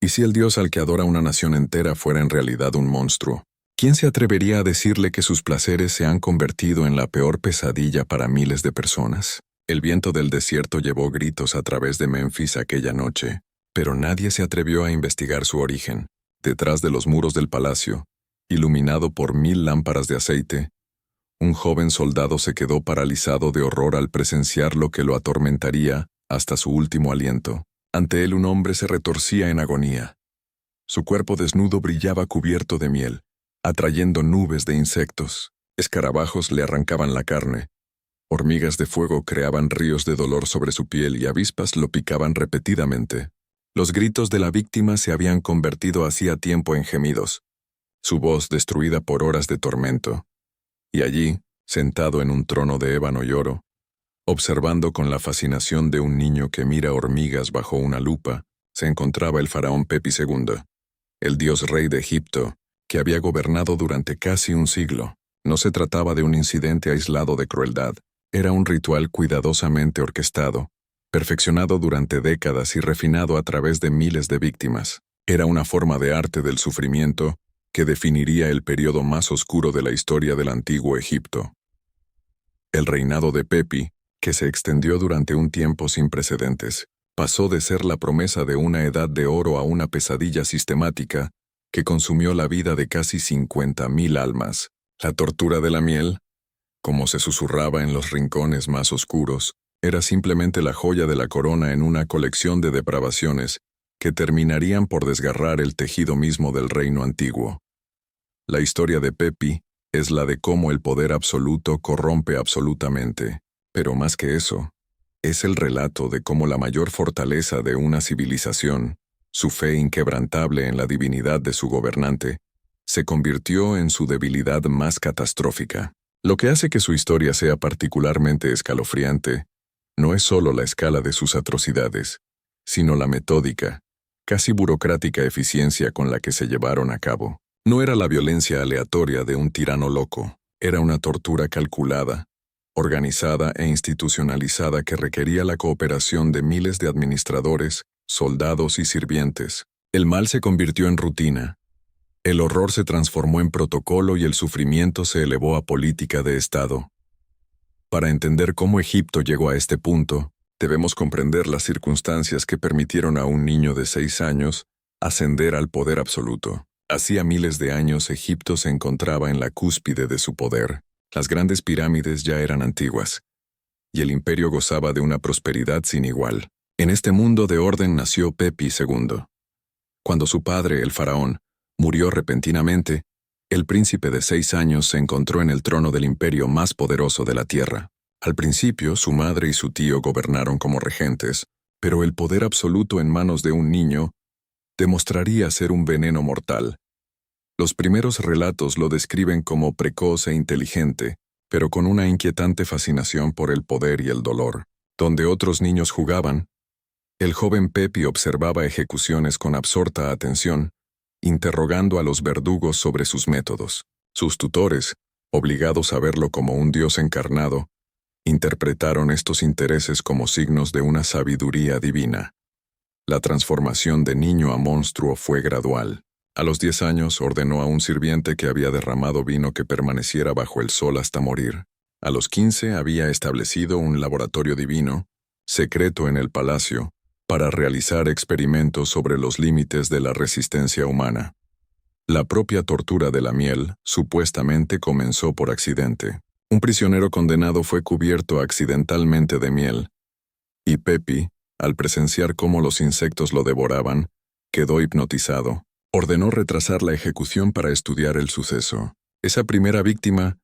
¿Y si el dios al que adora una nación entera fuera en realidad un monstruo? ¿Quién se atrevería a decirle que sus placeres se han convertido en la peor pesadilla para miles de personas? El viento del desierto llevó gritos a través de Memphis aquella noche, pero nadie se atrevió a investigar su origen. Detrás de los muros del palacio, iluminado por 1000 lámparas de aceite, un joven soldado se quedó paralizado de horror al presenciar lo que lo atormentaría hasta su último aliento. Ante él un hombre se retorcía en agonía. Su cuerpo desnudo brillaba cubierto de miel, atrayendo nubes de insectos. Escarabajos le arrancaban la carne. Hormigas de fuego creaban ríos de dolor sobre su piel y avispas lo picaban repetidamente. Los gritos de la víctima se habían convertido hacía tiempo en gemidos, su voz destruida por horas de tormento. Y allí, sentado en un trono de ébano y oro, observando con la fascinación de un niño que mira hormigas bajo una lupa, se encontraba el faraón Pepi II, el dios rey de Egipto, que había gobernado durante casi un siglo. No se trataba de un incidente aislado de crueldad, era un ritual cuidadosamente orquestado, perfeccionado durante décadas y refinado a través de miles de víctimas. Era una forma de arte del sufrimiento que definiría el periodo más oscuro de la historia del antiguo Egipto. El reinado de Pepi, que se extendió durante un tiempo sin precedentes, pasó de ser la promesa de una edad de oro a una pesadilla sistemática que consumió la vida de casi 50.000 almas. La tortura de la miel, como se susurraba en los rincones más oscuros, era simplemente la joya de la corona en una colección de depravaciones que terminarían por desgarrar el tejido mismo del reino antiguo. La historia de Pepi es la de cómo el poder absoluto corrompe absolutamente, pero más que eso, es el relato de cómo la mayor fortaleza de una civilización, su fe inquebrantable en la divinidad de su gobernante, se convirtió en su debilidad más catastrófica. Lo que hace que su historia sea particularmente escalofriante no es solo la escala de sus atrocidades, sino la metódica, casi burocrática eficiencia con la que se llevaron a cabo. No era la violencia aleatoria de un tirano loco, era una tortura calculada, organizada e institucionalizada que requería la cooperación de miles de administradores, soldados y sirvientes. El mal se convirtió en rutina. El horror se transformó en protocolo y el sufrimiento se elevó a política de Estado. Para entender cómo Egipto llegó a este punto, debemos comprender las circunstancias que permitieron a un niño de 6 años ascender al poder absoluto. Hacía miles de años Egipto se encontraba en la cúspide de su poder. Las grandes pirámides ya eran antiguas, y el imperio gozaba de una prosperidad sin igual. En este mundo de orden nació Pepi II. Cuando su padre, el faraón, murió repentinamente, el príncipe de 6 años se encontró en el trono del imperio más poderoso de la tierra. Al principio, su madre y su tío gobernaron como regentes, pero el poder absoluto en manos de un niño demostraría ser un veneno mortal. Los primeros relatos lo describen como precoz e inteligente, pero con una inquietante fascinación por el poder y el dolor. Donde otros niños jugaban, el joven Pepi observaba ejecuciones con absorta atención, interrogando a los verdugos sobre sus métodos. Sus tutores, obligados a verlo como un dios encarnado, interpretaron estos intereses como signos de una sabiduría divina. La transformación de niño a monstruo fue gradual. A los 10 años ordenó a un sirviente que había derramado vino que permaneciera bajo el sol hasta morir. A los 15 había establecido un laboratorio divino, secreto en el palacio, para realizar experimentos sobre los límites de la resistencia humana. La propia tortura de la miel supuestamente comenzó por accidente. Un prisionero condenado fue cubierto accidentalmente de miel, y Pepi, al presenciar cómo los insectos lo devoraban, quedó hipnotizado. Ordenó retrasar la ejecución para estudiar el suceso. Esa primera víctima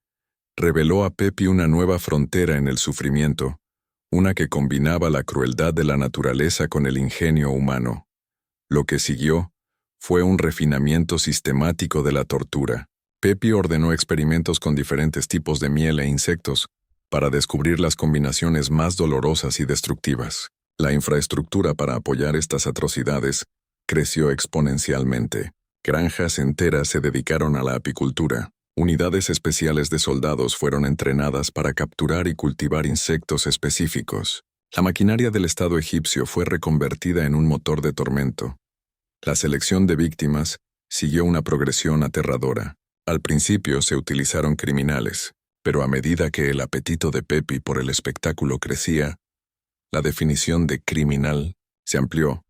reveló a Pepi una nueva frontera en el sufrimiento, una que combinaba la crueldad de la naturaleza con el ingenio humano. Lo que siguió fue un refinamiento sistemático de la tortura. Pepi ordenó experimentos con diferentes tipos de miel e insectos para descubrir las combinaciones más dolorosas y destructivas. La infraestructura para apoyar estas atrocidades creció exponencialmente. Granjas enteras se dedicaron a la apicultura. Unidades especiales de soldados fueron entrenadas para capturar y cultivar insectos específicos. La maquinaria del Estado egipcio fue reconvertida en un motor de tormento. La selección de víctimas siguió una progresión aterradora. Al principio se utilizaron criminales, pero a medida que el apetito de Pepi por el espectáculo crecía, la definición de criminal se amplió.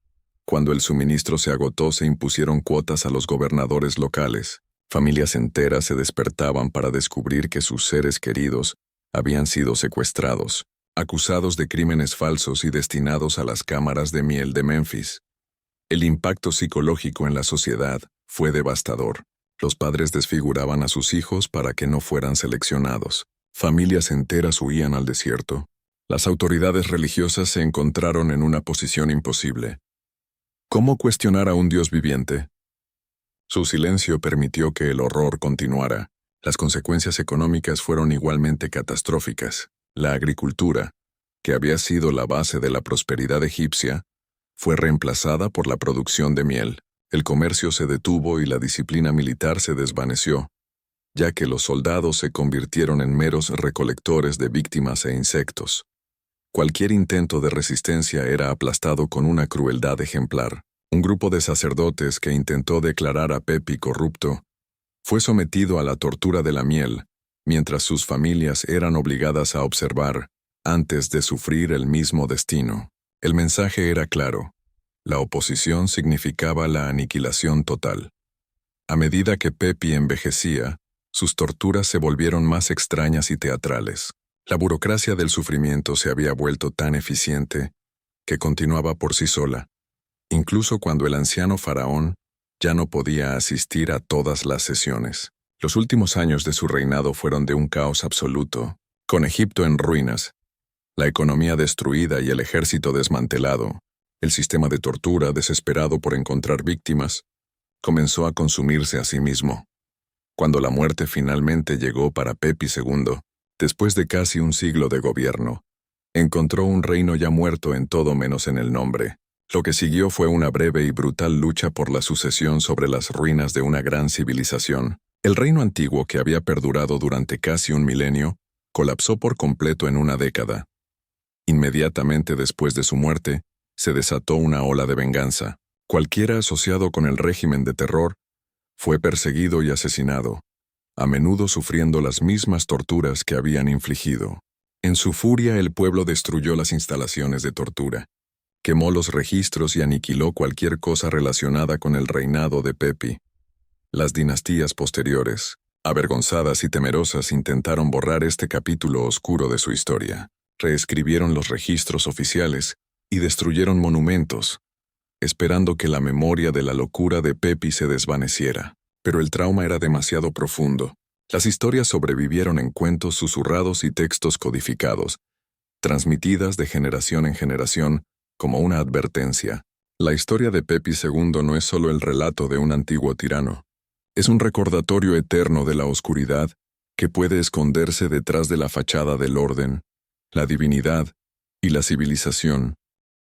Cuando el suministro se agotó, se impusieron cuotas a los gobernadores locales. Familias enteras se despertaban para descubrir que sus seres queridos habían sido secuestrados, acusados de crímenes falsos y destinados a las cámaras de miel de Memphis. El impacto psicológico en la sociedad fue devastador. Los padres desfiguraban a sus hijos para que no fueran seleccionados. Familias enteras huían al desierto. Las autoridades religiosas se encontraron en una posición imposible. ¿Cómo cuestionar a un Dios viviente? Su silencio permitió que el horror continuara. Las consecuencias económicas fueron igualmente catastróficas. La agricultura, que había sido la base de la prosperidad egipcia, fue reemplazada por la producción de miel. El comercio se detuvo y la disciplina militar se desvaneció, ya que los soldados se convirtieron en meros recolectores de víctimas e insectos. Cualquier intento de resistencia era aplastado con una crueldad ejemplar. Un grupo de sacerdotes que intentó declarar a Pepi corrupto fue sometido a la tortura de la miel, mientras sus familias eran obligadas a observar antes de sufrir el mismo destino. El mensaje era claro. La oposición significaba la aniquilación total. A medida que Pepi envejecía, sus torturas se volvieron más extrañas y teatrales. La burocracia del sufrimiento se había vuelto tan eficiente que continuaba por sí sola, incluso cuando el anciano faraón ya no podía asistir a todas las sesiones. Los últimos años de su reinado fueron de un caos absoluto, con Egipto en ruinas, la economía destruida y el ejército desmantelado. El sistema de tortura, desesperado por encontrar víctimas, comenzó a consumirse a sí mismo. Cuando la muerte finalmente llegó para Pepi II, después de casi un siglo de gobierno, encontró un reino ya muerto en todo menos en el nombre. Lo que siguió fue una breve y brutal lucha por la sucesión sobre las ruinas de una gran civilización. El reino antiguo, que había perdurado durante casi un milenio, colapsó por completo en una década. Inmediatamente después de su muerte, se desató una ola de venganza. Cualquiera asociado con el régimen de terror fue perseguido y asesinado, a menudo sufriendo las mismas torturas que habían infligido. En su furia, el pueblo destruyó las instalaciones de tortura, quemó los registros y aniquiló cualquier cosa relacionada con el reinado de Pepi. Las dinastías posteriores, avergonzadas y temerosas, intentaron borrar este capítulo oscuro de su historia. Reescribieron los registros oficiales y destruyeron monumentos, esperando que la memoria de la locura de Pepi se desvaneciera. Pero el trauma era demasiado profundo. Las historias sobrevivieron en cuentos susurrados y textos codificados, transmitidas de generación en generación como una advertencia. La historia de Pepi II no es solo el relato de un antiguo tirano. Es un recordatorio eterno de la oscuridad que puede esconderse detrás de la fachada del orden, la divinidad y la civilización.